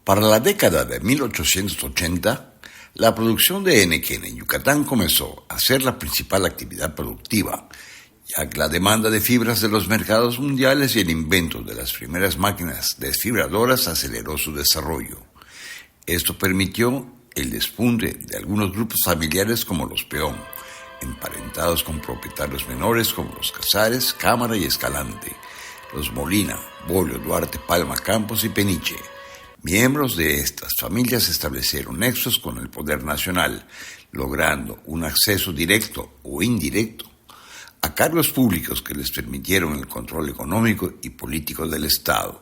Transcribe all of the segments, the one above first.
Para la década de 1880, la producción de henequén en Yucatán comenzó a ser la principal actividad productiva, ya que la demanda de fibras de los mercados mundiales y el invento de las primeras máquinas desfibradoras aceleró su desarrollo. Esto permitió el despunte de algunos grupos familiares como los Peón, emparentados con propietarios menores como los Casares, Cámara y Escalante, los Molina, Bolio, Duarte, Palma, Campos y Peniche. Miembros de estas familias establecieron nexos con el poder nacional, logrando un acceso directo o indirecto a cargos públicos que les permitieron el control económico y político del Estado.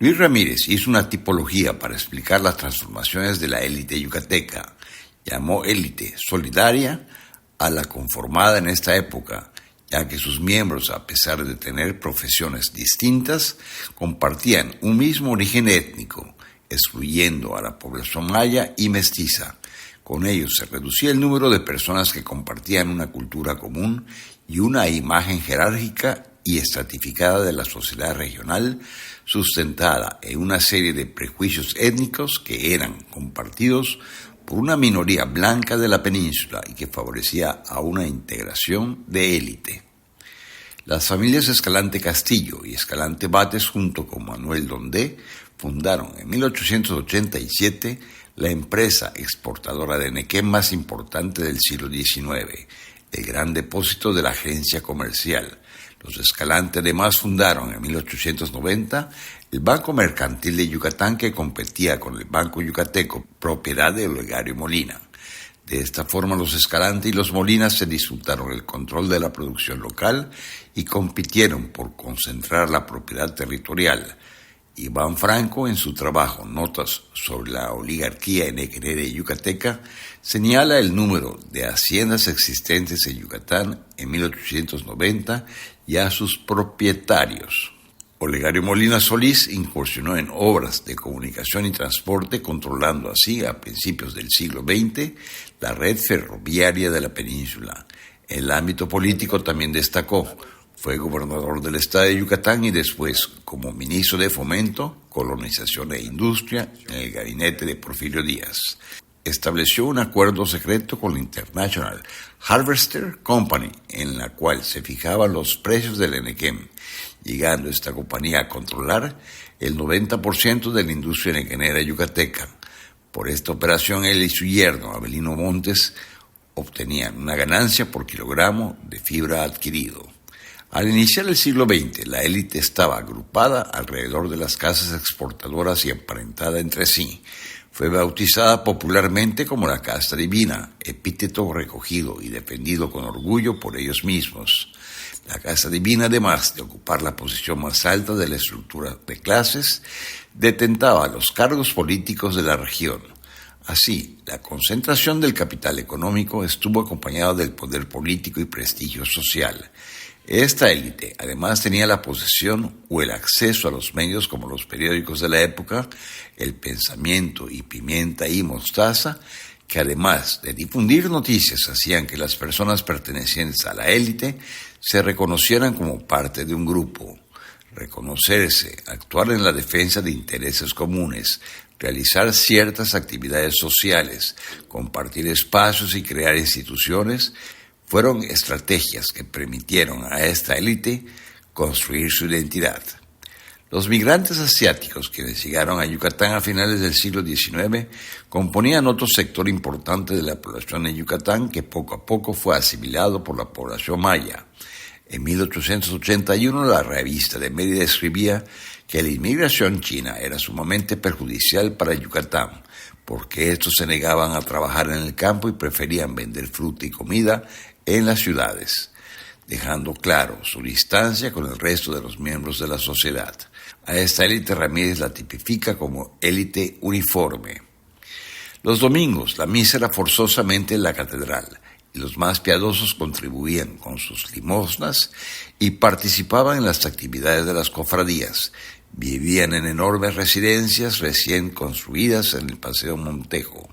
Luis Ramírez hizo una tipología para explicar las transformaciones de la élite yucateca. Llamó élite solidaria a la conformada en esta época, ya que sus miembros, a pesar de tener profesiones distintas, compartían un mismo origen étnico, excluyendo a la población maya y mestiza. Con ello se reducía el número de personas que compartían una cultura común y una imagen jerárquica y estratificada de la sociedad regional, sustentada en una serie de prejuicios étnicos que eran compartidos por una minoría blanca de la península y que favorecía a una integración de élite. Las familias Escalante Castillo y Escalante Bates, junto con Manuel Dondé, fundaron en 1887 la empresa exportadora de henequén más importante del siglo XIX, el Gran Depósito de la Agencia Comercial. Los Escalante además fundaron en 1890 el Banco Mercantil de Yucatán, que competía con el Banco Yucateco, propiedad de Olegario Molina. De esta forma, los Escalante y los Molina se disputaron el control de la producción local y compitieron por concentrar la propiedad territorial. Iván Franco, en su trabajo Notas sobre la oligarquía henequenera y yucateca, señala el número de haciendas existentes en Yucatán en 1890 y a sus propietarios. Olegario Molina Solís incursionó en obras de comunicación y transporte, controlando así, a principios del siglo XX, la red ferroviaria de la península. En el ámbito político también destacó. Fue gobernador del estado de Yucatán y después, como ministro de Fomento, Colonización e Industria en el gabinete de Porfirio Díaz. Estableció un acuerdo secreto con la International Harvester Company, en la cual se fijaban los precios del henequén, llegando esta compañía a controlar el 90% de la industria henequenera yucateca. Por esta operación, él y su yerno, Avelino Montes, obtenían una ganancia por kilogramo de fibra adquirido. Al iniciar el siglo XX, la élite estaba agrupada alrededor de las casas exportadoras y emparentada entre sí. Fue bautizada popularmente como la casta divina, epíteto recogido y defendido con orgullo por ellos mismos. La casta divina, además de ocupar la posición más alta de la estructura de clases, detentaba los cargos políticos de la región. Así, la concentración del capital económico estuvo acompañada del poder político y prestigio social. Esta élite además tenía la posesión o el acceso a los medios como los periódicos de la época, El Pensamiento y Pimienta y Mostaza, que además de difundir noticias hacían que las personas pertenecientes a la élite se reconocieran como parte de un grupo. Reconocerse, actuar en la defensa de intereses comunes, realizar ciertas actividades sociales, compartir espacios y crear instituciones fueron estrategias que permitieron a esta élite construir su identidad. Los migrantes asiáticos, quienes llegaron a Yucatán a finales del siglo XIX, componían otro sector importante de la población de Yucatán que poco a poco fue asimilado por la población maya. En 1881, la revista de Mérida escribía que la inmigración china era sumamente perjudicial para Yucatán, porque estos se negaban a trabajar en el campo y preferían vender fruta y comida en las ciudades, dejando claro su distancia con el resto de los miembros de la sociedad. A esta élite Ramírez la tipifica como élite uniforme. Los domingos la misa era forzosamente en la catedral y los más piadosos contribuían con sus limosnas y participaban en las actividades de las cofradías. Vivían en enormes residencias recién construidas en el Paseo Montejo.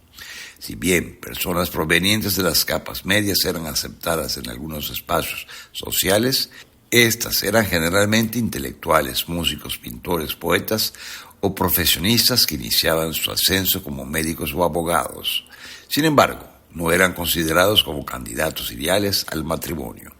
Si bien personas provenientes de las capas medias eran aceptadas en algunos espacios sociales, estas eran generalmente intelectuales, músicos, pintores, poetas o profesionistas que iniciaban su ascenso como médicos o abogados. Sin embargo, no eran considerados como candidatos ideales al matrimonio.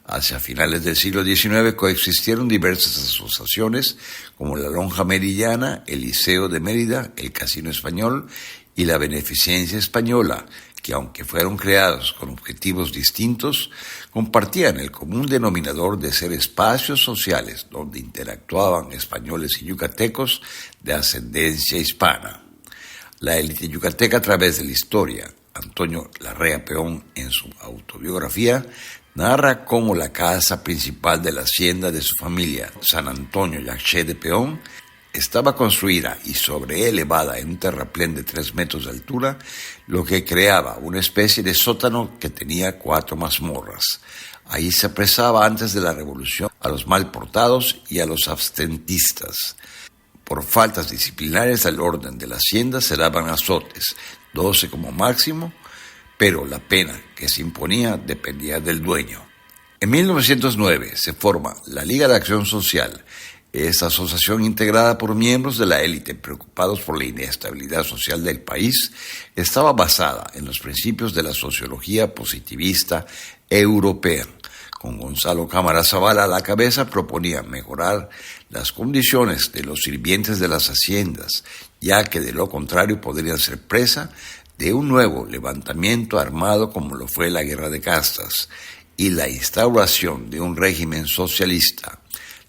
Hacia finales del siglo XIX coexistieron diversas asociaciones como la Lonja Meridiana, el Liceo de Mérida, el Casino Español y la Beneficencia Española, que aunque fueron creados con objetivos distintos, compartían el común denominador de ser espacios sociales donde interactuaban españoles y yucatecos de ascendencia hispana. La élite yucateca a través de la historia, Antonio Larrea Peón en su autobiografía, narra cómo la casa principal de la hacienda de su familia, San Antonio Yaxché de Peón, estaba construida y sobreelevada en un terraplén de 3 metros de altura, lo que creaba una especie de sótano que tenía 4 mazmorras. Ahí se apresaba antes de la revolución a los mal portados y a los abstentistas. Por faltas disciplinarias al orden de la hacienda se daban azotes, 12 como máximo, pero la pena que se imponía dependía del dueño. En 1909 se forma la Liga de Acción Social. Esta asociación, integrada por miembros de la élite preocupados por la inestabilidad social del país, estaba basada en los principios de la sociología positivista europea. Con Gonzalo Cámara Zavala a la cabeza, proponía mejorar las condiciones de los sirvientes de las haciendas, ya que de lo contrario podrían ser presa de un nuevo levantamiento armado como lo fue la Guerra de Castas y la instauración de un régimen socialista.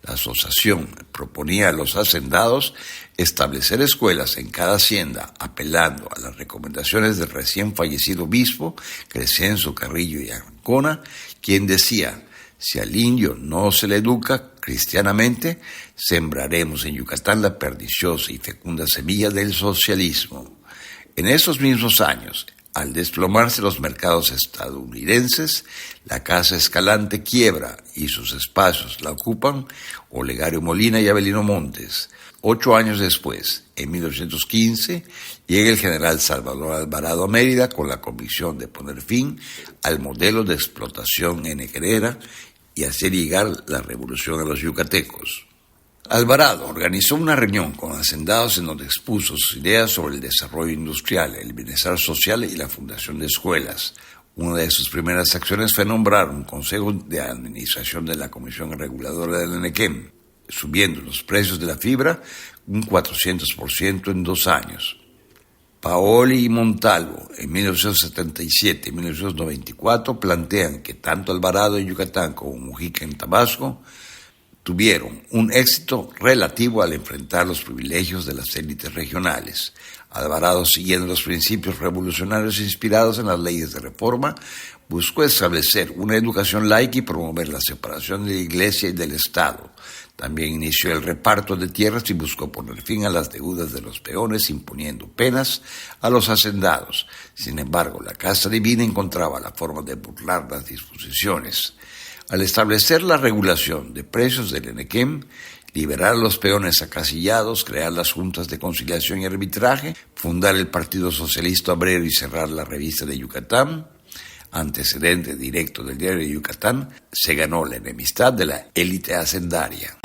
La asociación proponía a los hacendados establecer escuelas en cada hacienda, apelando a las recomendaciones del recién fallecido obispo Crescencio Carrillo y Ancona, quien decía: si al indio no se le educa cristianamente, sembraremos en Yucatán la perniciosa y fecunda semilla del socialismo. En esos mismos años, al desplomarse los mercados estadounidenses, la Casa Escalante quiebra y sus espacios la ocupan Olegario Molina y Avelino Montes. 8 años después, en 1915, llega el general Salvador Alvarado a Mérida con la convicción de poner fin al modelo de explotación negrera y hacer llegar la revolución a los yucatecos. Alvarado organizó una reunión con hacendados en donde expuso sus ideas sobre el desarrollo industrial, el bienestar social y la fundación de escuelas. Una de sus primeras acciones fue nombrar un consejo de administración de la Comisión Reguladora del Enequén, subiendo los precios de la fibra un 400% en 2 años. Paoli y Montalvo, en 1977 y 1994, plantean que tanto Alvarado en Yucatán como Mujica en Tabasco tuvieron un éxito relativo al enfrentar los privilegios de las élites regionales. Alvarado, siguiendo los principios revolucionarios inspirados en las leyes de reforma, buscó establecer una educación laica y promover la separación de la Iglesia y del Estado. También inició el reparto de tierras y buscó poner fin a las deudas de los peones, imponiendo penas a los hacendados. Sin embargo, la Casa Divina encontraba la forma de burlar las disposiciones. Al establecer la regulación de precios del Enequén, liberar a los peones acasillados, crear las juntas de conciliación y arbitraje, fundar el Partido Socialista Obrero y cerrar la Revista de Yucatán, antecedente directo del Diario de Yucatán, se ganó la enemistad de la élite hacendaria.